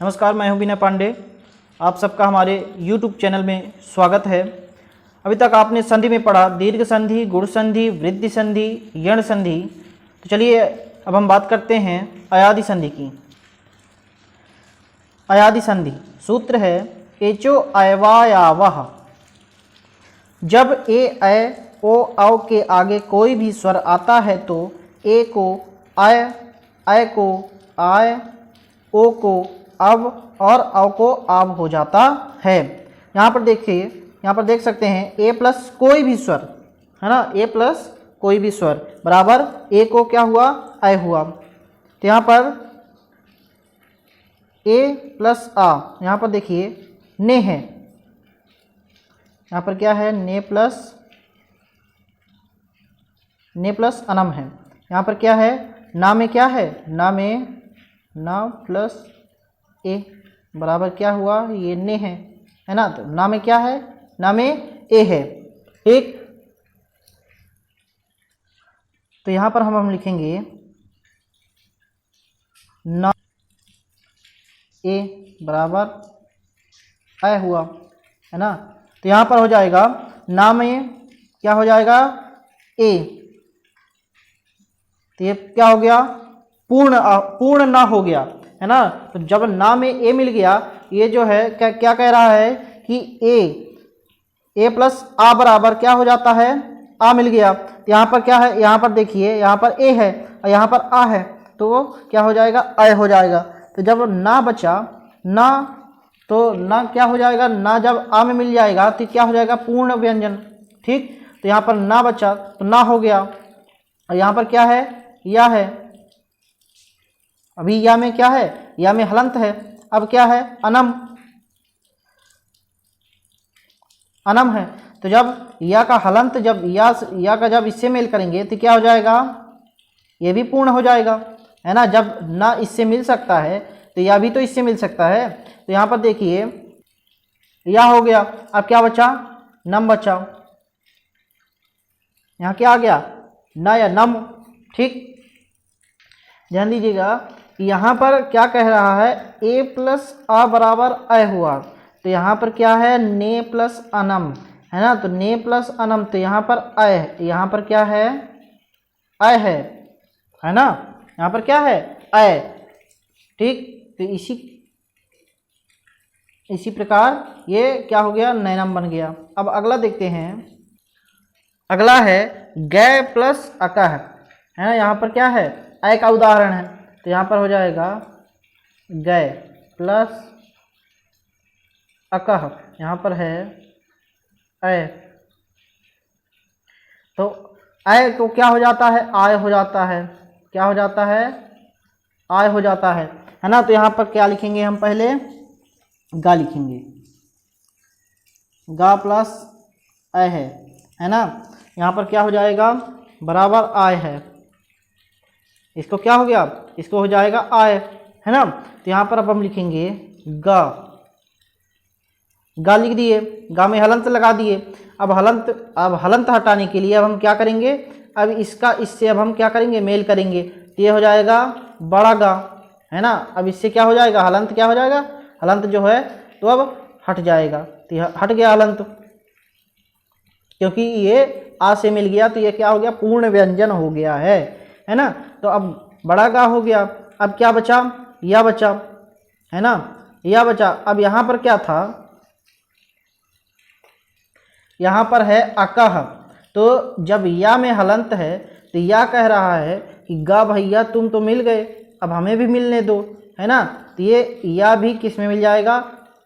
नमस्कार, मैं हूं विनय पांडे। आप सबका हमारे YouTube चैनल में स्वागत है। अभी तक आपने संधि में पढ़ा दीर्घ संधि, गुण संधि, वृद्धि संधि, यण संधि। तो चलिए अब हम बात करते हैं अयादि संधि की। अयादि संधि सूत्र है एचो अयवायावः। जब ए अय ओ औ के आगे कोई भी स्वर आता है तो ए को अय, अय को आय, ओ को अब और औ को आब हो जाता है। यहाँ पर देखिए, यहाँ पर देख सकते हैं ए प्लस कोई भी स्वर है ना, ए प्लस कोई भी स्वर बराबर ए को क्या हुआ, अय हुआ। तो यहाँ पर ए प्लस आ, यहाँ पर देखिए ने है, यहाँ पर क्या है ने प्लस अनम है। यहाँ पर क्या है ना में क्या है, ना प्लस ए बराबर क्या हुआ, ये ने है ना। तो ना में क्या है, ना में ए है। ठीक, तो यहाँ पर हम लिखेंगे ना ए बराबर अय हुआ है ना। तो यहाँ पर हो जाएगा ना में क्या हो जाएगा ए, तो ये क्या हो गया पूर्ण ना हो गया है ना। तो जब ना में ए मिल गया, ये जो है क्या कह रहा है कि ए प्लस आ बराबर क्या हो जाता है, आ मिल गया। तो यहाँ पर क्या है, यहाँ पर देखिए यहाँ पर ए है और यहाँ पर आ है, तो वो क्या हो जाएगा, अय हो जाएगा। तो जब ना बचा ना, तो ना क्या हो जाएगा, ना जब आ में मिल जाएगा तो क्या हो जाएगा पूर्ण व्यंजन। ठीक, तो यहाँ पर ना बचा तो ना हो गया और यहाँ पर क्या है, या है। अभी या में क्या है, या में हलंत है। अब क्या है, अनम है। तो जब या का हलंत, जब या का जब इससे मेल करेंगे तो क्या हो जाएगा, ये भी पूर्ण हो जाएगा है ना। जब ना इससे मिल सकता है तो या भी तो इससे मिल सकता है। तो यहाँ पर देखिए या हो गया, अब क्या बचा, नम बचा। यहाँ क्या आ गया, ना या नम। ठीक, ध्यान दीजिएगा कि यहाँ पर क्या कह रहा है, ए प्लस आ बराबर अय हुआ। तो यहाँ पर क्या है, ने प्लस अनम है ना। तो ने प्लस अनम, तो यहाँ पर अय, यहाँ पर क्या है, अय है ना। यहाँ पर क्या है, अय। ठीक, तो इसी प्रकार ये क्या हो गया, नैनम बन गया। अब अगला देखते हैं। अगला है गै प्लस अकह है ना। यहाँ पर क्या है, अय का उदाहरण है। तो यहाँ पर हो जाएगा गै प्लस अकह, यहाँ पर है अय। तो अय को क्या हो जाता है, आय हो जाता है। क्या हो जाता है, आय हो जाता है ना। तो यहाँ पर क्या लिखेंगे हम, पहले गा लिखेंगे, गा प्लस अय है ना। यहाँ पर क्या हो जाएगा, बराबर आय है। इसको क्या हो गया, इसको हो जाएगा आय है ना। तो यहाँ पर अब हम लिखेंगे गा लिख दिए, गा में हलंत लगा दिए। अब हलंत हटाने के लिए अब हम क्या करेंगे, अब इससे अब हम क्या करेंगे, मेल करेंगे। तो ये हो जाएगा बड़ा गा है ना। अब इससे क्या हो जाएगा, हलंत क्या हो जाएगा, हलंत जो है तो अब हट जाएगा। तो यह हट गया हलंत, क्योंकि ये आ से मिल गया तो ये क्या हो गया, पूर्ण व्यंजन हो गया है ना। तो अब बड़ा गा हो गया। अब क्या बचा, या बचा है ना, या बचा। अब यहाँ पर क्या था, यहाँ पर है अकह। तो जब या में हलंत है तो या कह रहा है कि गा भैया तुम तो मिल गए, अब हमें भी मिलने दो है ना। तो ये या भी किस में मिल जाएगा,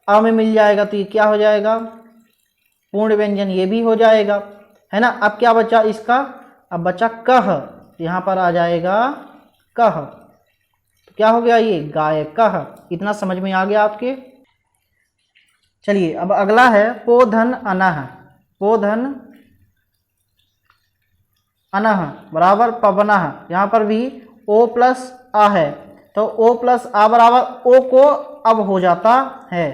आ में मिल जाएगा। तो ये क्या हो जाएगा, पूर्ण व्यंजन ये भी हो जाएगा है ना। अब क्या बचा इसका, अब बचा कह। तो यहाँ पर आ जाएगा कह। तो क्या हो गया, ये गाय कह। इतना समझ में आ गया आपके। चलिए अब अगला है पोधन अनह। पोधन अनह बराबर पवनः। यहाँ पर भी ओ प्लस आ है, तो ओ प्लस आ बराबर ओ को अब हो जाता है।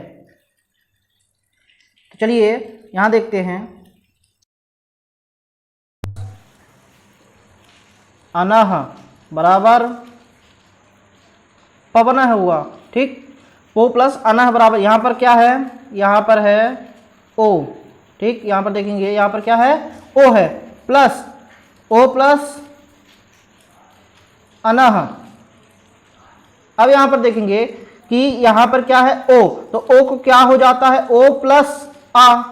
तो चलिए यहाँ देखते हैं, अनह बराबर पवनः हुआ। ठीक, ओ प्लस अनह बराबर, यहाँ पर क्या है, यहाँ पर है ओ, ठीक, यहाँ पर देखेंगे यहाँ पर क्या है, ओ है, प्लस ओ प्लस अनह। अब यहाँ पर देखेंगे कि यहाँ पर क्या है ओ, तो ओ को क्या हो जाता है, ओ प्लस आ,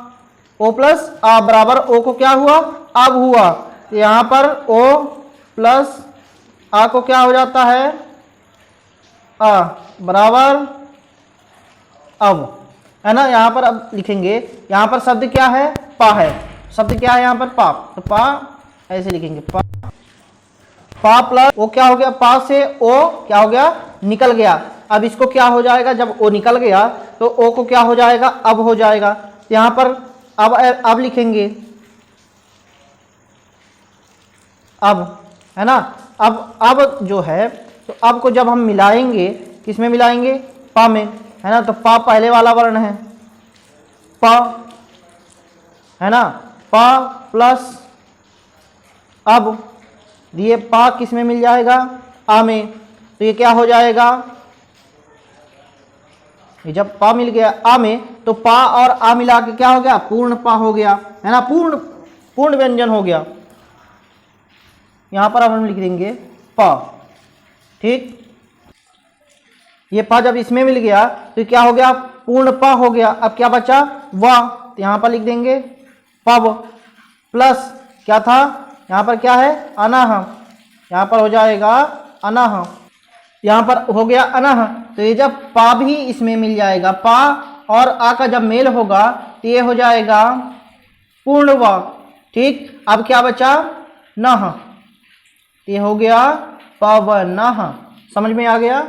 ओ प्लस आ बराबर ओ को क्या हुआ, अब हुआ, तो यहाँ पर ओ प्लस आ को क्या हो जाता है, आ बराबर अब, है ना। यहाँ पर अब लिखेंगे, यहाँ पर शब्द क्या है, पा है, शब्द क्या है यहाँ पर, पा, तो पा ऐसे लिखेंगे, पा प्लस ओ क्या हो गया, पा से ओ क्या हो गया, निकल गया। अब इसको क्या हो जाएगा, जब ओ निकल गया तो ओ को क्या हो जाएगा, अब हो जाएगा। यहाँ पर अब लिखेंगे अब, है ना। अब जो है, तो अब को जब हम मिलाएंगे, किस में मिलाएंगे, पा में, है ना। तो पा पहले वाला वर्ण है, पा, है ना, पा प्लस अब, ये पा किस में मिल जाएगा, आ में, तो ये क्या हो जाएगा, ये जब पा मिल गया आ में, तो पा और आ मिला के क्या हो गया, पूर्ण पा हो गया, है ना, पूर्ण व्यंजन हो गया। यहां पर अब हम लिख देंगे पा, ठीक। ये पा जब इसमें मिल गया तो क्या हो गया, पूर्ण पा हो गया। अब क्या बचा, वाह, तो यहां पर लिख देंगे पब, प्लस क्या था, यहां पर क्या है, अनाह, यहां पर हो जाएगा अनाह, यहां पर हो गया अनाह। तो ये जब पा भी इसमें मिल जाएगा, पा और आ का जब मेल होगा तो ये हो जाएगा पूर्ण वा, ठीक। अब क्या बचा, नह, ये हो गया पवनः, समझ में आ गया।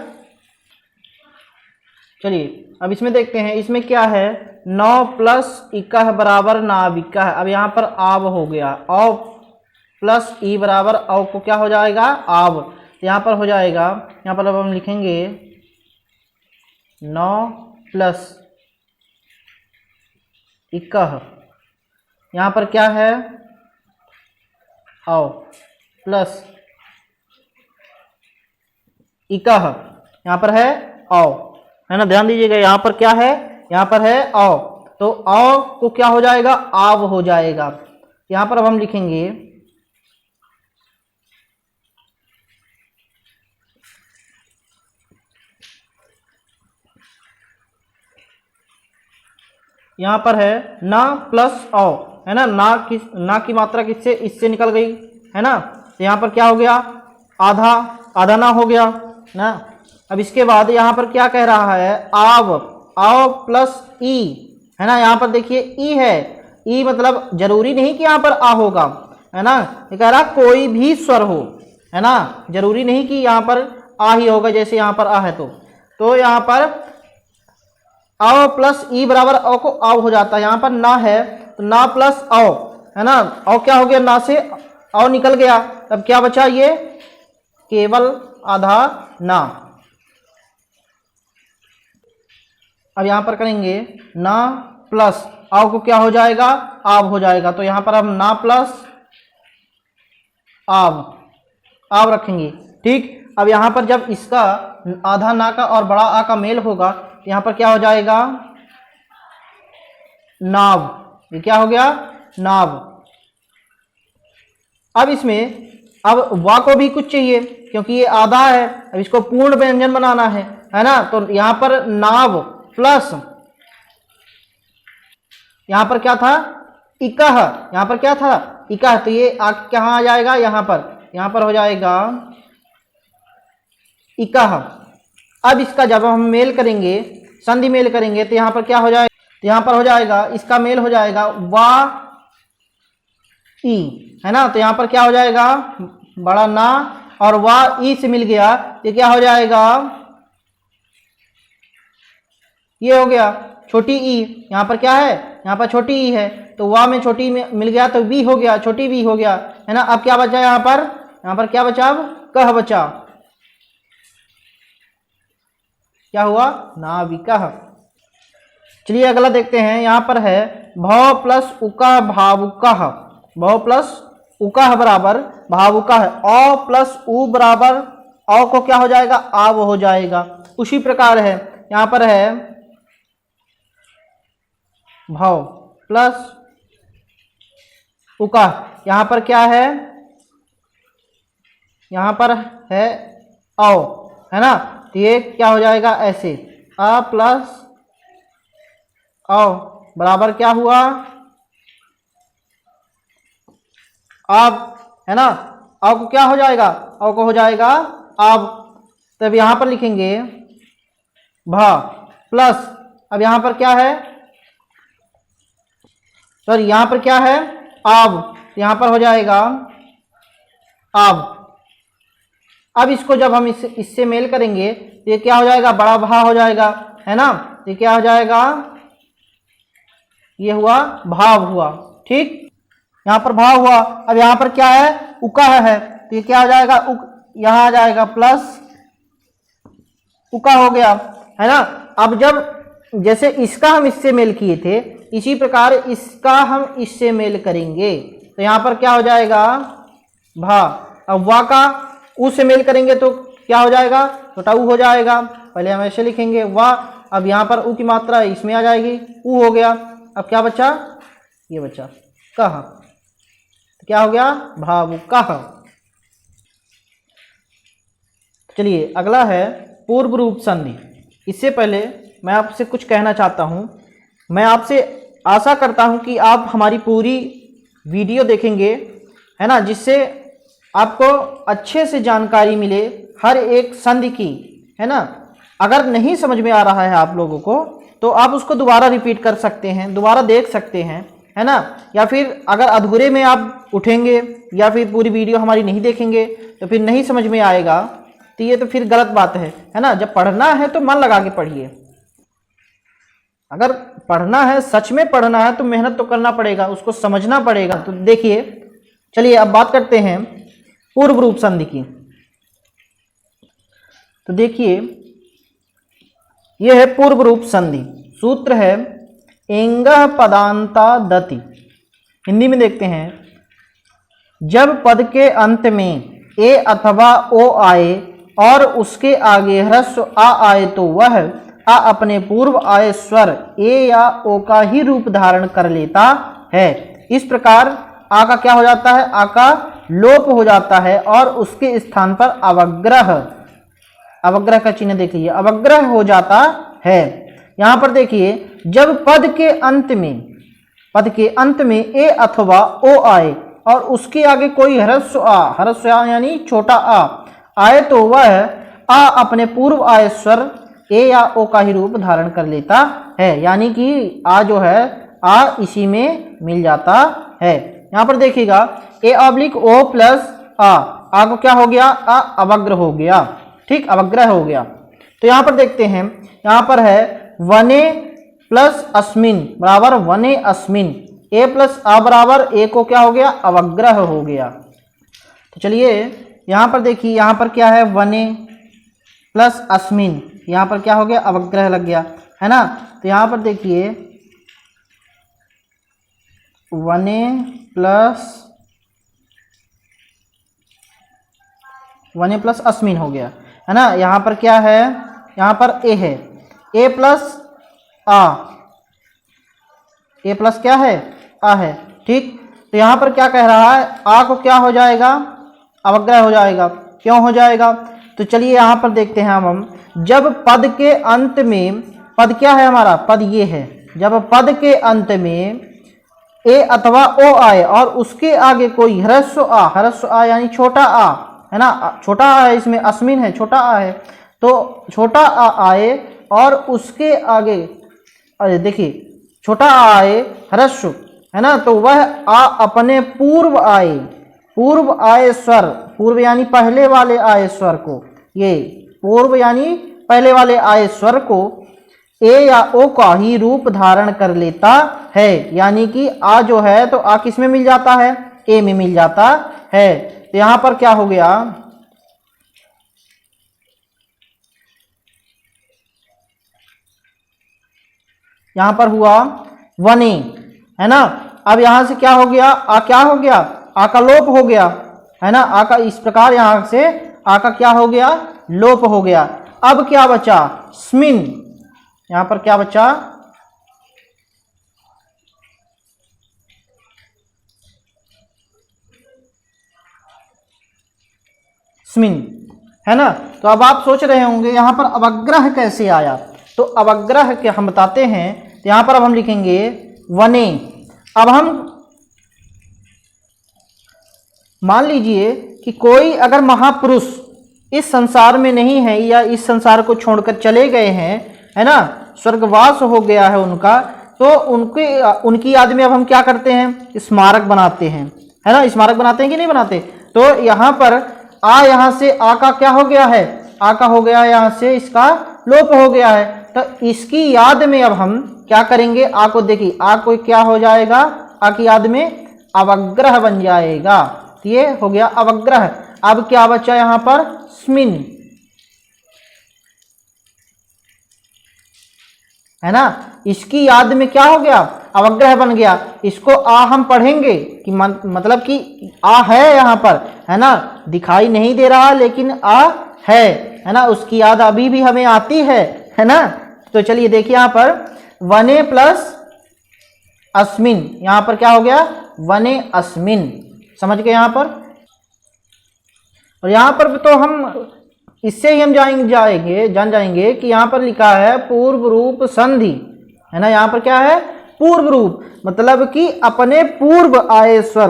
चलिए अब इसमें देखते हैं, इसमें क्या है, 9 प्लस इकह बराबर नाविकः। अब यहाँ पर आव हो गया, औ प्लस ई बराबर औ को क्या हो जाएगा, आव, यहाँ पर हो जाएगा। यहाँ पर अब हम लिखेंगे 9 प्लस इकह, यहाँ पर क्या है, औ प्लस इकह, यहाँ पर है औ, है ना। ध्यान दीजिएगा, यहाँ पर क्या है, यहाँ पर है औ, तो औ को क्या हो जाएगा, आव हो जाएगा। यहाँ पर अब हम लिखेंगे यहाँ पर है ना प्लस औ, है ना, ना की मात्रा किससे, इससे निकल गई, है ना। तो यहाँ पर क्या हो गया, आधा, आधा ना हो गया ना। अब इसके बाद यहाँ पर क्या कह रहा है, आव, आव प्लस ई, है ना। यहाँ पर देखिए ई है, ई मतलब जरूरी नहीं कि यहाँ पर आ होगा, है ना। ये कह रहा कोई भी स्वर हो, है ना, जरूरी नहीं कि यहाँ पर आ ही होगा, जैसे यहाँ पर आ है तो यहाँ पर औ प्लस ई बराबर औ को आव हो जाता है। यहाँ पर ना है तो ना प्लस औ, है ना, औ क्या हो गया, ना से औ निकल गया, अब क्या बचा, ये केवल आधा ना। अब यहाँ पर करेंगे ना प्लस आव को क्या हो जाएगा, आव हो जाएगा। तो यहाँ पर हम ना प्लस आव, आव रखेंगे, ठीक। अब यहाँ पर जब इसका आधा ना का और बड़ा आ का मेल होगा, यहाँ पर क्या हो जाएगा, नाव, ये क्या हो गया, नाव। अब इसमें अब वा को भी कुछ चाहिए, क्योंकि ये आधा है, अब इसको पूर्ण व्यंजन बनाना है ना। तो यहाँ पर नाव प्लस, यहाँ पर क्या था, इकह, यहाँ पर क्या था, इकह, तो ये कहाँ आ जाएगा, यहाँ पर हो जाएगा इकह। अब इसका जब हम मेल करेंगे, संधि मेल करेंगे, तो यहाँ पर क्या हो जाएगा, तो यहाँ पर हो जाएगा, इसका मेल हो जाएगा वा ई, है ना। तो यहाँ पर क्या हो जाएगा, बड़ा ना और वा ई से मिल गया, ये क्या हो जाएगा, ये हो गया छोटी ई। यहाँ पर क्या है, यहाँ पर छोटी ई है, तो वा में छोटी में मिल गया तो वी हो गया, छोटी वी हो गया, है ना। अब क्या बचा, यहाँ पर क्या बचा, अब कह बचा, क्या हुआ, नाविकः। चलिए अगला देखते हैं, यहाँ पर है भव प्लस उकह भावुकः, भव प्लस उकह बराबर भावुकः, औ प्लस उ बराबर औ को क्या हो जाएगा, आव हो जाएगा। उसी प्रकार है, यहाँ पर है भाव प्लस उका, यहाँ पर क्या है, यहाँ पर है औ, है ना। तो ये क्या हो जाएगा ऐसे, अ प्लस औ बराबर क्या हुआ, अब, है ना। अब को क्या हो जाएगा, अब को हो जाएगा अब। तब यहां पर लिखेंगे भा प्लस, अब यहां पर क्या है, सॉरी यहां पर क्या है अब, यहां पर हो जाएगा अब इसको जब हम इससे मेल करेंगे तो ये क्या हो जाएगा, बड़ा भा हो जाएगा, है ना। ये क्या हो जाएगा, ये हुआ भाव हुआ, ठीक। यहां पर भाव हुआ। अब यहां पर क्या है, उका है, तो ये क्या हो जाएगा, यहां आ जाएगा प्लस उका हो गया, है ना। अब जब जैसे इसका हम इससे मेल किए थे, इसी प्रकार इसका हम इससे मेल करेंगे, तो यहां पर क्या हो जाएगा भा। अब वा का उ से मेल करेंगे तो क्या हो जाएगा, छोटा उ हो जाएगा। पहले हम ऐसे लिखेंगे वा, अब यहां पर उ की मात्रा इसमें आ जाएगी, उ हो गया। अब क्या बचा, ये बचा कह, तो क्या हो गया भाव कह। चलिए अगला है पूर्व रूप संधि। इससे पहले मैं आपसे कुछ कहना चाहता हूं। मैं आपसे आशा करता हूं कि आप हमारी पूरी वीडियो देखेंगे, है ना, जिससे आपको अच्छे से जानकारी मिले हर एक संधि की, है ना। अगर नहीं समझ में आ रहा है आप लोगों को तो आप उसको दोबारा रिपीट कर सकते हैं, दोबारा देख सकते हैं, है ना। या फिर अगर अधूरे में आप उठेंगे या फिर पूरी वीडियो हमारी नहीं देखेंगे तो फिर नहीं समझ में आएगा, तो ये तो फिर गलत बात है ना। जब पढ़ना है तो मन लगा के पढ़िए। अगर पढ़ना है, सच में पढ़ना है, तो मेहनत तो करना पड़ेगा, उसको समझना पड़ेगा। तो देखिए, चलिए अब बात करते हैं पूर्व रूप संधि की। तो देखिए यह है पूर्व रूप संधि। सूत्र है एंगः पदांता दति। हिंदी में देखते हैं, जब पद के अंत में ए अथवा ओ आए और उसके आगे ह्रस्व आ आए तो वह आ अपने पूर्व आए स्वर ए या ओ का ही रूप धारण कर लेता है। इस प्रकार आ का क्या हो जाता है, आ का लोप हो जाता है और उसके स्थान पर अवग्रह, अवग्रह का चिन्ह देखिए, अवग्रह हो जाता है। यहां पर देखिए, जब पद के अंत में ए अथवा ओ आए और उसके आगे कोई ह्रस्व आ यानी छोटा आ आए तो वह आ अपने पूर्व आए स्वर ए या ओ का ही रूप धारण कर लेता है। यानी कि आ जो है आ इसी में मिल जाता है। यहां पर देखिएगा ए ऑब्लिक ओ प्लस आ को क्या हो गया, आ अवग्र हो गया, ठीक, अवग्रह हो गया। तो यहां पर देखते हैं, यहां पर है वने प्लस अस्मिन बराबर वने अस्मिन, ए प्लस आ बराबर ए को क्या हो गया, अवग्रह हो गया। तो चलिए यहां पर देखिए, यहां पर क्या है, वने प्लस अस्मिन, यहां पर क्या हो गया, अवग्रह लग गया, है ना। तो यहां पर देखिए वने प्लस अस्मिन हो गया, है ना। यहां पर क्या है, यहां पर ए है, ए प्लस आ, ए प्लस क्या है, आ है, ठीक। तो यहां पर क्या कह रहा है, आ को क्या हो जाएगा, अवग्रह हो जाएगा। क्यों हो जाएगा, तो चलिए यहां पर देखते हैं हम। जब पद के अंत में, पद क्या है हमारा, पद ये है, जब पद के अंत में ए अथवा ओ आए और उसके आगे कोई ह्रस्व आ यानी छोटा आ, है ना, छोटा आ है, इसमें अस्मिन है, छोटा आ है, तो छोटा आ आए और उसके आगे, अरे देखिए छोटा आ आए ह्रस्व, है ना, तो वह आ अपने पूर्व आए स्वर, पूर्व यानी पहले वाले आए स्वर को, ये पूर्व यानी पहले वाले आए स्वर को ए या ओ का ही रूप धारण कर लेता है। यानी कि आ जो है तो आ किस में मिल जाता है, ए में मिल जाता है। तो यहां पर क्या हो गया, यहां पर हुआ वने, है ना। अब यहां से क्या हो गया, आ क्या हो गया, आ का लोप हो गया, है ना। आ का इस प्रकार यहां से आ का क्या हो गया, लोप हो गया। अब क्या बचा, स्मिन, यहाँ पर क्या बचा, स्मिन, है ना। तो अब आप सोच रहे होंगे यहाँ पर अवग्रह कैसे आया, तो अवग्रह के हम बताते हैं। तो यहाँ पर अब हम लिखेंगे वने। अब हम मान लीजिए कि कोई अगर महापुरुष इस संसार में नहीं है या इस संसार को छोड़कर चले गए हैं, है ना, स्वर्गवास हो गया है उनका, तो उनकी याद में अब हम क्या करते हैं, स्मारक बनाते हैं, है ना। स्मारक बनाते हैं कि नहीं बनाते। तो यहाँ पर यहाँ से आ का क्या हो गया है, आ का हो गया है, यहाँ से इसका लोप हो गया है। तो इसकी याद में अब हम क्या करेंगे, आ को देखिए, आ को क्या हो जाएगा, आ की याद में अवग्रह बन जाएगा। तो ये हो गया अवग्रह। अब क्या बचा यहाँ पर, स्मिन, है ना। इसकी याद में क्या हो गया, अवग्रह बन गया। इसको आ हम पढ़ेंगे कि मतलब कि आ है यहाँ पर, है ना, दिखाई नहीं दे रहा लेकिन आ है ना। उसकी याद अभी भी हमें आती है ना। तो चलिए देखिए यहाँ पर वने प्लस अस्मिन, यहाँ पर क्या हो गया, वने अस्मिन, समझ गए यहाँ पर। और यहाँ पर तो हम इससे ही हम जान जाएंगे कि यहाँ पर लिखा है पूर्व रूप संधि, है ना। यहाँ पर क्या है, पूर्व रूप, मतलब कि अपने पूर्व आए स्वर,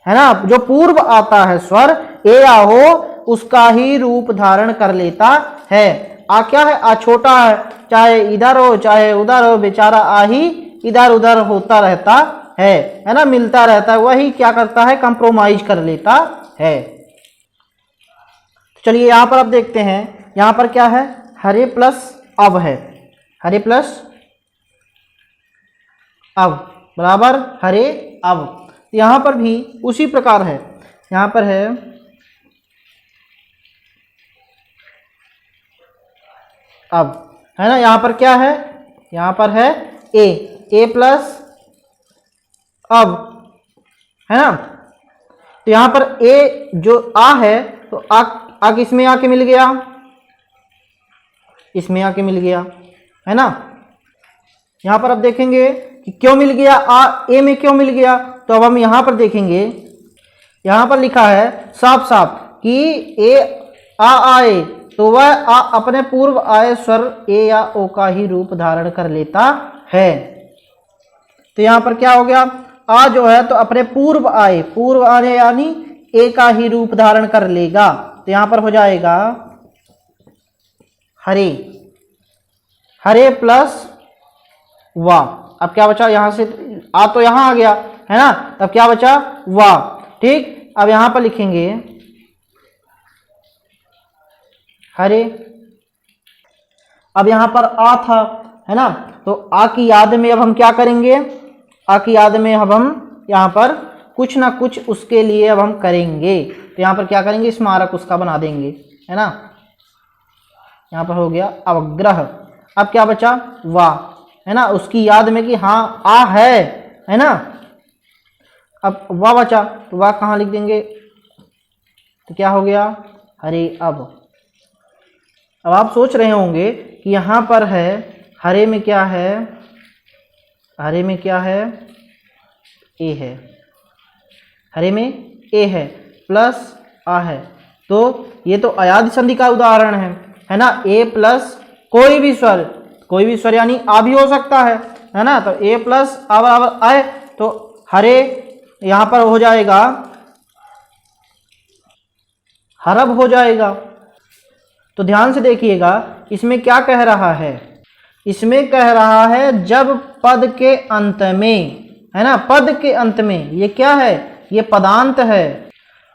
है ना, जो पूर्व आता है स्वर ए आ हो उसका ही रूप धारण कर लेता है। आ क्या है, आ छोटा है, चाहे इधर हो चाहे उधर हो, बेचारा आ ही इधर उधर होता रहता है ना, मिलता रहता है, वही क्या करता है, कंप्रोमाइज कर लेता है। चलिए यहाँ पर अब देखते हैं, यहाँ पर क्या है, हरे प्लस अब है, हरे प्लस अब बराबर हरे अब। यहाँ पर भी उसी प्रकार है, यहाँ पर है अब, है ना। यहाँ पर क्या है, यहाँ पर है ए प्लस अब, है ना। तो यहाँ पर ए जो आ है, तो आ किसमें आके मिल गया, इसमें आके मिल गया, है ना। यहाँ पर अब देखेंगे कि क्यों मिल गया, आ ए में क्यों मिल गया। तो अब हम यहाँ पर देखेंगे, यहाँ पर लिखा है साफ साफ कि ए आ आए, तो वह आ अपने पूर्व आए स्वर ए या ओ का ही रूप धारण कर लेता है। तो यहाँ पर क्या हो गया, आ जो है तो अपने पूर्व आने यानी ए का ही रूप धारण कर लेगा। तो यहाँ पर हो जाएगा हरे, हरे प्लस वाह। अब क्या बचा, यहाँ से आ तो यहाँ आ गया, है ना, तब क्या बचा, वाह। ठीक, अब यहाँ पर लिखेंगे हरे। अब यहाँ पर आ था, है ना, तो आ की याद में अब हम क्या करेंगे, आ की याद में अब हम यहाँ पर कुछ ना कुछ उसके लिए अब हम करेंगे। तो यहाँ पर क्या करेंगे, स्मारक उसका बना देंगे, है ना। यहाँ पर हो गया अवग्रह। अब क्या बचा, वाह, है ना, उसकी याद में कि हाँ आ है ना। अब वाह बचा, तो वाह कहाँ लिख देंगे, तो क्या हो गया, हरे अब। अब आप सोच रहे होंगे कि यहाँ पर है हरे में क्या है, हरे में क्या है, ए है, हरे में ए है प्लस आ है। तो ये तो अयाद संधि का उदाहरण है ना। ए प्लस कोई भी स्वर यानी आ भी हो सकता है ना। तो ए प्लस आ बराबर आए, तो हरे यहाँ पर हो जाएगा हरब हो जाएगा। तो ध्यान से देखिएगा, इसमें क्या कह रहा है, इसमें कह रहा है जब पद के अंत में, है ना, पद के अंत में, ये क्या है, ये पदांत है,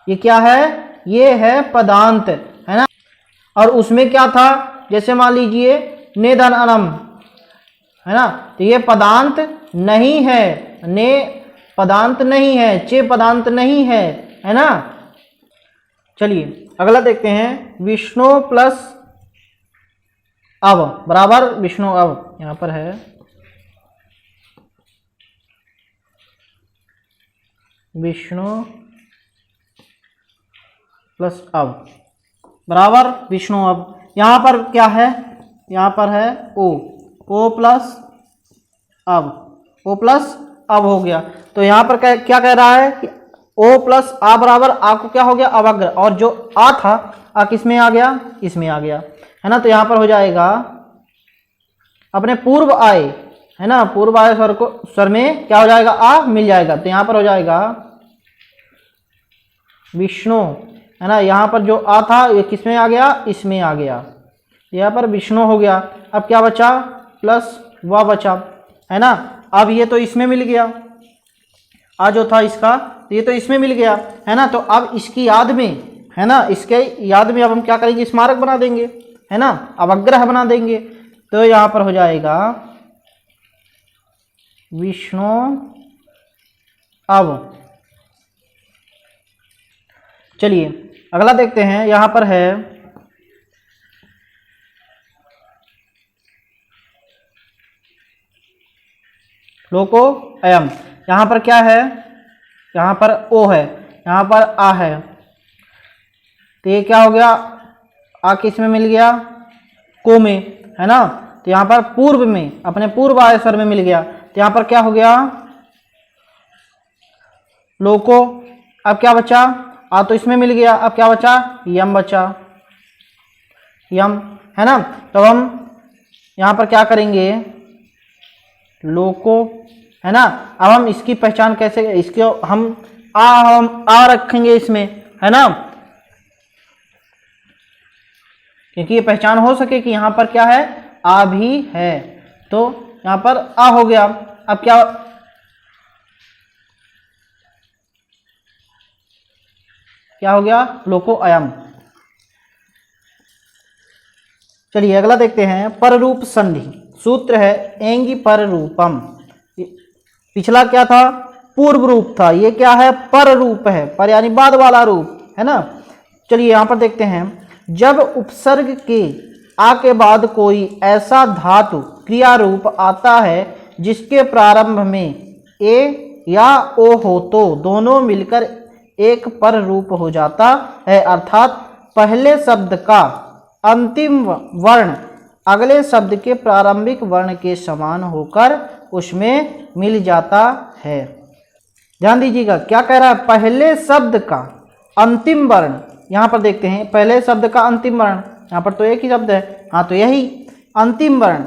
ये क्या है, ये है पदांत, है ना। और उसमें क्या था, जैसे मान लीजिए नेधन अनम, है ना, तो ये पदांत नहीं है, ने पदांत नहीं है, चे पदांत नहीं है ना। चलिए अगला देखते हैं, विष्णु प्लस अब बराबर विष्णु अब। यहाँ पर है विष्णु प्लस अब बराबर विष्णु अब। यहाँ पर क्या है, यहाँ पर है ओ, ओ प्लस अब हो गया। तो यहाँ पर क्या कह रहा है कि ओ प्लस आ बराबर आ को क्या हो गया अवग्र, और जो आ था आ किस में आ गया, इसमें आ गया, है ना। तो यहाँ पर हो जाएगा अपने पूर्व आए, है ना, पूर्व आए स्वर में क्या हो जाएगा आ मिल जाएगा। तो यहाँ पर हो जाएगा विष्णु, है ना। यहाँ पर जो आ था ये किस में आ गया, इसमें आ गया, यहाँ पर विष्णु हो गया। अब क्या बचा प्लस व बचा, है ना। अब ये तो इसमें मिल गया, आ जो था इसका तो ये तो इसमें मिल गया, है ना। तो अब इसकी याद में, है ना, इसके याद में अब हम क्या करेंगे, स्मारक बना देंगे, है ना, अवग्रह बना देंगे। तो यहाँ पर हो जाएगा विष्णु अब। चलिए अगला देखते हैं, यहाँ पर है लोको अयम। यहाँ पर क्या है, यहाँ पर ओ है, यहाँ पर आ है, तो ये क्या हो गया आ किस में मिल गया को में, है ना। तो यहाँ पर पूर्व में अपने पूर्व आय स्वर में मिल गया। तो यहाँ पर क्या हो गया लोको। अब क्या बचा आ तो इसमें मिल गया, अब क्या बचा यम बचा, यम, है ना। तो हम यहाँ पर क्या करेंगे लोको, है ना। अब हम इसकी पहचान कैसे, इसके हम आ रखेंगे इसमें, है ना, क्योंकि ये पहचान हो सके कि यहाँ पर क्या है आ भी है। तो यहाँ पर आ हो गया। अब क्या हो गया लोको अयम। चलिए अगला देखते हैं पररूप संधि। सूत्र है एंगी पर रूपम। पिछला क्या था पूर्व रूप था, ये क्या है पर रूप है, पर यानी बाद वाला रूप, है ना। चलिए यहाँ पर देखते हैं, जब उपसर्ग के आ के बाद कोई ऐसा धातु क्रिया रूप आता है जिसके प्रारंभ में ए या ओ हो तो दोनों मिलकर एक पर रूप हो जाता है, अर्थात पहले शब्द का अंतिम वर्ण अगले शब्द के प्रारंभिक वर्ण के समान होकर उसमें मिल जाता है। ध्यान दीजिएगा क्या कह रहा है, पहले शब्द का अंतिम वर्ण। यहाँ पर देखते हैं पहले शब्द का अंतिम वर्ण, यहाँ पर तो एक ही शब्द है, हाँ तो यही अंतिम वर्ण।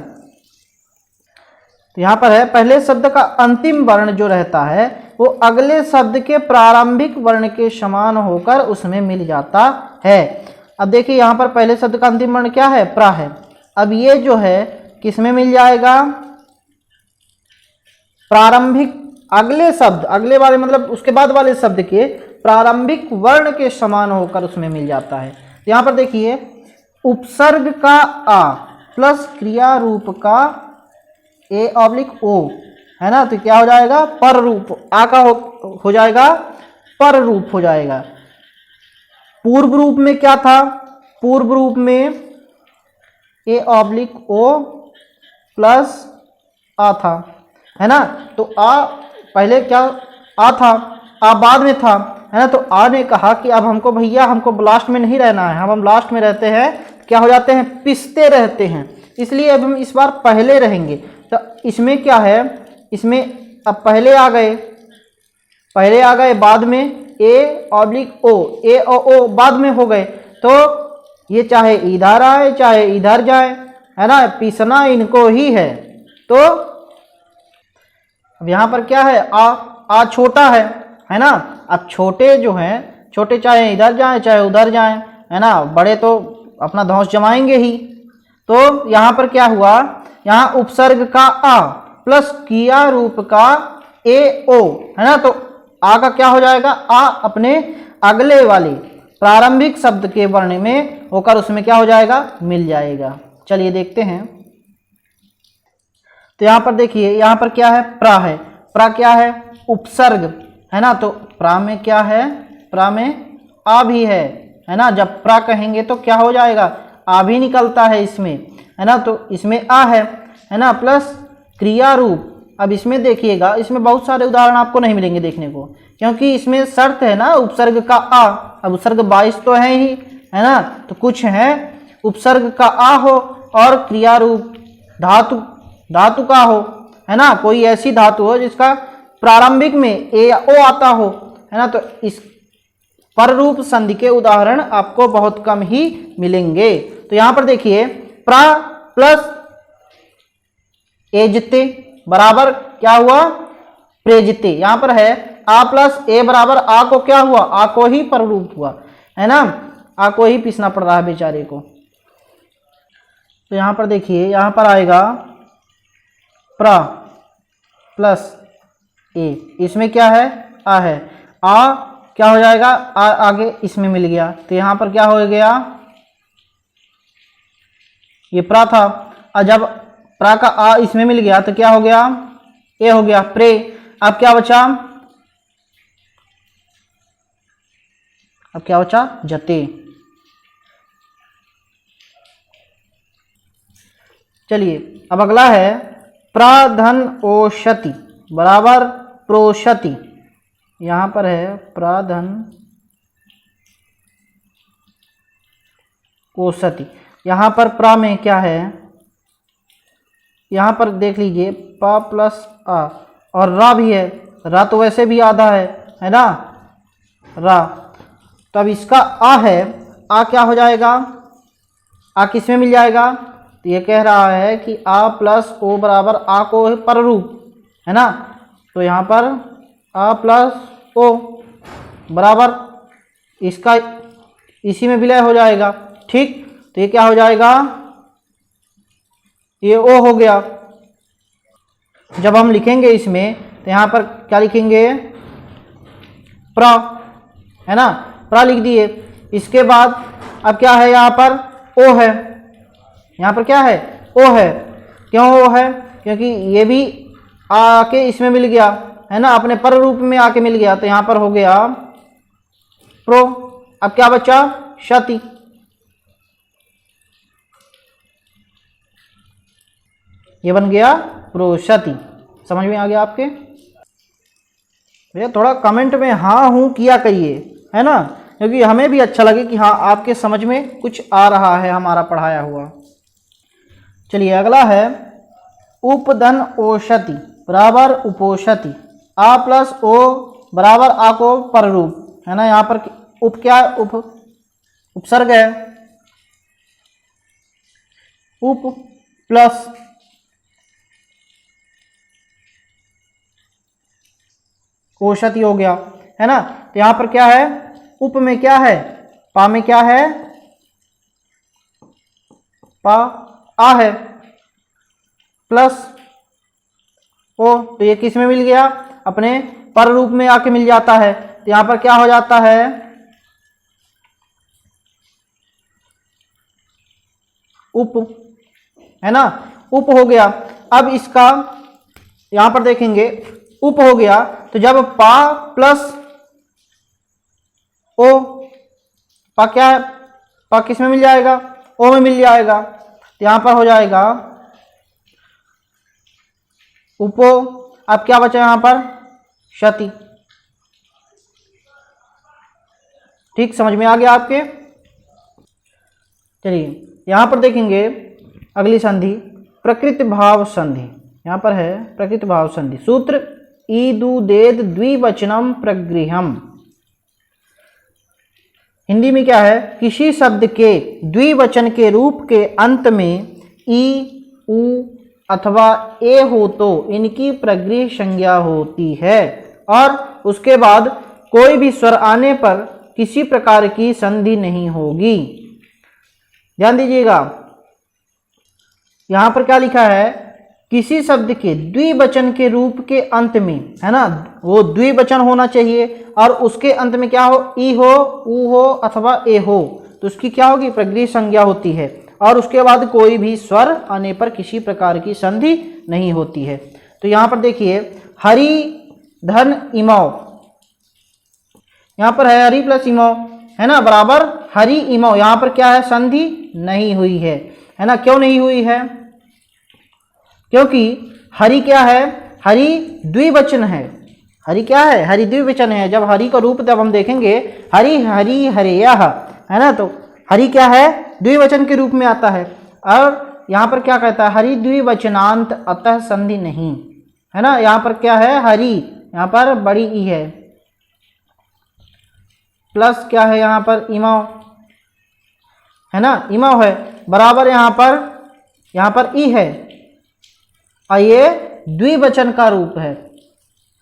तो यहाँ पर है पहले शब्द का अंतिम वर्ण जो रहता है वो अगले शब्द के प्रारंभिक वर्ण के समान होकर उसमें मिल जाता है। अब देखिए यहाँ पर पहले शब्द का अंतिम वर्ण क्या है प्रा है। अब ये जो है किस में मिल जाएगा प्रारंभिक अगले शब्द, अगले वाले मतलब उसके बाद वाले शब्द के प्रारंभिक वर्ण के समान होकर उसमें मिल जाता है। तो यहाँ पर देखिए उपसर्ग का आ प्लस क्रिया रूप का ए ऑब्लिक ओ, है ना। तो क्या हो जाएगा पर रूप, आ का हो जाएगा पर रूप हो जाएगा। पूर्व रूप में क्या था, पूर्व रूप में ए ऑब्लिक ओ प्लस आ था, है ना। तो आ पहले क्या आ था, आ बाद में था, है ना। तो आ ने कहा कि अब हमको भैया हमको लास्ट में नहीं रहना है, हम लास्ट में रहते हैं क्या हो जाते हैं पिसते रहते हैं, इसलिए अब हम इस बार पहले रहेंगे। तो इसमें क्या है, इसमें अब पहले आ गए बाद में ए ऑब्लिक ओ, ए ओ बाद में हो गए। तो ये चाहे इधर आए चाहे इधर जाए, है ना, पीसना इनको ही है। तो अब यहाँ पर क्या है आ छोटा है ना। अब छोटे जो हैं, छोटे चाहे इधर जाएं चाहे उधर जाएं, है ना, बड़े तो अपना धौंस जमाएंगे ही। तो यहाँ पर क्या हुआ, यहाँ उपसर्ग का आ प्लस क्रिया रूप का ए ओ, है ना। तो आ का क्या हो जाएगा आ अपने अगले वाले प्रारंभिक शब्द के वर्ण में होकर उसमें क्या हो जाएगा मिल जाएगा। चलिए देखते हैं। तो यहाँ पर देखिए यहाँ पर क्या है है, प्रा क्या है उपसर्ग, है ना। तो प्रा में क्या है, प्रा में आ भी है ना। जब प्रा कहेंगे तो क्या हो जाएगा आ भी निकलता है इसमें, है ना। तो इसमें आ है ना, प्लस क्रिया रूप। अब इसमें देखिएगा इसमें बहुत सारे उदाहरण आपको नहीं मिलेंगे देखने को, क्योंकि इसमें शर्त है ना उपसर्ग का आ। अब उपसर्ग 22 तो है ही, है ना। तो कुछ है उपसर्ग का आ हो और क्रिया रूप धातु धातु का हो, है ना, कोई ऐसी धातु हो जिसका प्रारंभिक में ए या ओ आता हो, है ना, तो इस पररूप संधि के उदाहरण आपको बहुत कम ही मिलेंगे। तो यहां पर देखिए प्रा प्लस एजते बराबर क्या हुआ, प्रेजते। यहां पर है आ प्लस ए बराबर आ को क्या हुआ, आ को ही पररूप हुआ, है ना, आ को ही पीसना पड़ रहा है बेचारे को। तो यहां पर देखिए यहां पर आएगा प्रा प्लस ए, इसमें क्या है, आ है, आ क्या हो जाएगा, आ आगे इसमें मिल गया, तो यहां पर क्या हो गया, ये प्रा था, और जब प्रा का आ इसमें मिल गया तो क्या हो गया, ए हो गया, प्रे। अब क्या बचा, जते। चलिए अब अगला है प्राधन ओषति बराबर प्रोषति। यहां पर है प्राधन ओषति। यहां पर प्रा में क्या है, यहां पर देख लीजिए पा प्लस आ, और रा भी है, रा तो वैसे भी आधा है ना, रा। तब इसका आ है, आ क्या हो जाएगा, आ किस में मिल जाएगा, तो ये कह रहा है कि आ प्लस ओ बराबर आ को पररूप, है ना, तो यहाँ पर आ प्लस ओ बराबर इसका इसी में विलय हो जाएगा, ठीक। तो ये क्या हो जाएगा, ये ओ हो गया। जब हम लिखेंगे इसमें तो यहाँ पर क्या लिखेंगे, प्रा, है ना, प्रा लिख दिए। इसके बाद अब क्या है, यहाँ पर ओ है, यहाँ पर क्या है, ओ है। क्यों ओ है, क्योंकि ये भी आके इसमें मिल गया, है ना, अपने पर रूप में आके मिल गया, तो यहाँ पर हो गया प्रो। अब क्या बचा, शति। ये बन गया प्रोशति। समझ में आ गया आपके भैया, थोड़ा कमेंट में हाँ हूँ किया करिए, है ना, क्योंकि हमें भी अच्छा लगे कि हाँ आपके समझ में कुछ आ रहा है हमारा पढ़ाया हुआ। चलिए अगला है उपधन ओषति बराबर उपोषति। आ प्लस ओ बराबर आ को पररूप, है ना, यहाँ पर उप क्या, उपसर्ग है, उप प्लस ओषति हो गया, है ना। तो यहाँ पर क्या है, उप में क्या है, पा में क्या है, पा आ है प्लस ओ, तो ये किस में मिल गया, अपने पर रूप में आके मिल जाता है। तो यहाँ पर क्या हो जाता है, उप, है ना, उप हो गया। अब इसका यहां पर देखेंगे उप हो गया, तो जब पा प्लस ओ, पा क्या है, पा किस में मिल जाएगा, ओ में मिल जाएगा, तो यहां पर हो जाएगा उपो। अब क्या बचा यहां पर, शति। ठीक, समझ में आ गया आपके। चलिए यहां पर देखेंगे अगली संधि प्रकृति भाव संधि। यहां पर है प्रकृति भाव संधि। सूत्र ईदुदेद द्विवचनम प्रगृहम। हिंदी में क्या है, किसी शब्द के द्विवचन के रूप के अंत में ई, उ अथवा ए हो तो इनकी प्रगृह संज्ञा होती है, और उसके बाद कोई भी स्वर आने पर किसी प्रकार की संधि नहीं होगी। ध्यान दीजिएगा, यहां पर क्या लिखा है, किसी शब्द के द्विवचन के रूप के अंत में, है ना, वो द्विवचन होना चाहिए, और उसके अंत में क्या हो, ई हो, उ हो अथवा ए हो, तो उसकी क्या होगी, प्रगृह संज्ञा होती है, और उसके बाद कोई भी स्वर आने पर किसी प्रकार की संधि नहीं होती है। तो यहां पर देखिए हरि धन इमौ, यहां पर है हरि प्लस इमौ, है ना, बराबर हरि इमौ। यहां पर क्या है, संधि नहीं हुई है ना। क्यों नहीं हुई है, क्योंकि हरि क्या है, हरि द्विवचन है। हरि क्या है, हरि द्विवचन है। जब हरि का रूप जब हम देखेंगे हरि हरि हरेयः, है ना, तो हरि क्या है, द्विवचन के रूप में आता है, और यहाँ पर क्या कहता है, हरि द्विवचनांत अतः संधि नहीं, है ना। यहाँ पर क्या है, हरि, यहाँ पर बड़ी ई है, प्लस क्या है यहाँ पर इमाव, है ना, इमाव है, बराबर यहाँ पर ई है, और ये द्विवचन का रूप है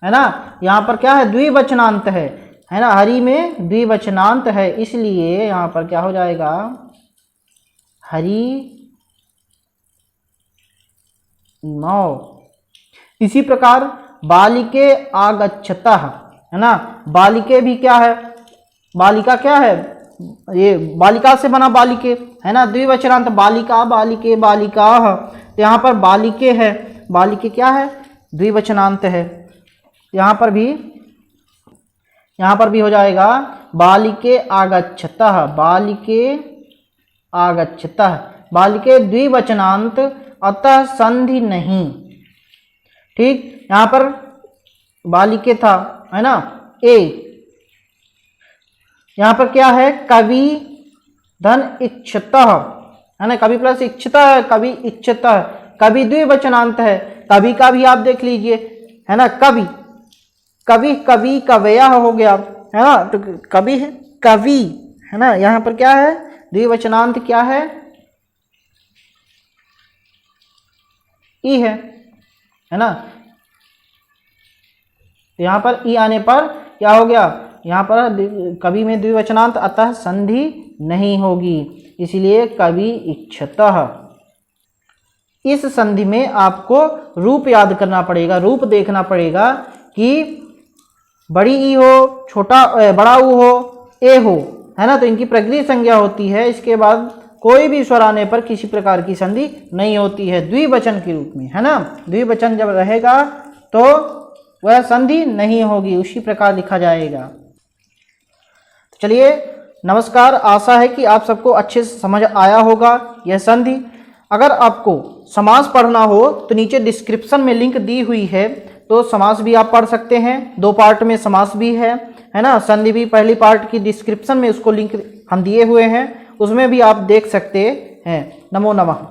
ना। यहाँ पर क्या है, द्विवचनांत है ना, हरि में द्विवचनांत है, इसलिए यहाँ पर क्या हो जाएगा, हरि इमाव। इसी प्रकार बालिके आगच्छतः, है ना, बालिके भी क्या है, बालिका क्या है, ये बालिका से बना बालिके, है ना, द्विवचनांत, बालिका, बालिके, बालिका। तो यहाँ पर बालिके है, बालिके क्या है, द्विवचनांत है। यहाँ पर भी हो जाएगा बालिके आगच्छतः, बालिके आगच्छतः, बालिके द्विवचनांत अतः संधि नहीं। ठीक, यहाँ पर बालिके था, है ना, ए, यहाँ पर क्या है, कवि धन इच्छतः, है ना, कवि प्लस इच्छतः है, कवि इच्छतः, कवि द्विवचनांत है, कवि का भी आप देख लीजिए, है ना, कवि, कवि, कवि कवया हो गया, है ना, तो कवि है, कवि, है ना, यहाँ पर क्या है, द्विवचनांत क्या है, ई है ना। यहाँ पर ई आने पर क्या हो गया, यहाँ पर कवि में द्विवचनांत अतः संधि नहीं होगी, इसलिए कवि इच्छतः। इस संधि में आपको रूप याद करना पड़ेगा, रूप देखना पड़ेगा कि बड़ी ई हो, छोटा बड़ा ऊ हो, ए हो, है ना, तो इनकी प्रकृति संज्ञा होती है, इसके बाद कोई भी स्वर आने पर किसी प्रकार की संधि नहीं होती है द्विवचन के रूप में, है ना। द्विवचन जब रहेगा तो वह संधि नहीं होगी, उसी प्रकार लिखा जाएगा। तो चलिए, नमस्कार, आशा है कि आप सबको अच्छे से समझ आया होगा यह संधि। अगर आपको समास पढ़ना हो तो नीचे डिस्क्रिप्शन में लिंक दी हुई है, तो समास भी आप पढ़ सकते हैं, 2 पार्ट में समास भी है ना, संधि भी पहली पार्ट की डिस्क्रिप्शन में उसको लिंक हम दिए हुए हैं, उसमें भी आप देख सकते हैं। नमो नमः।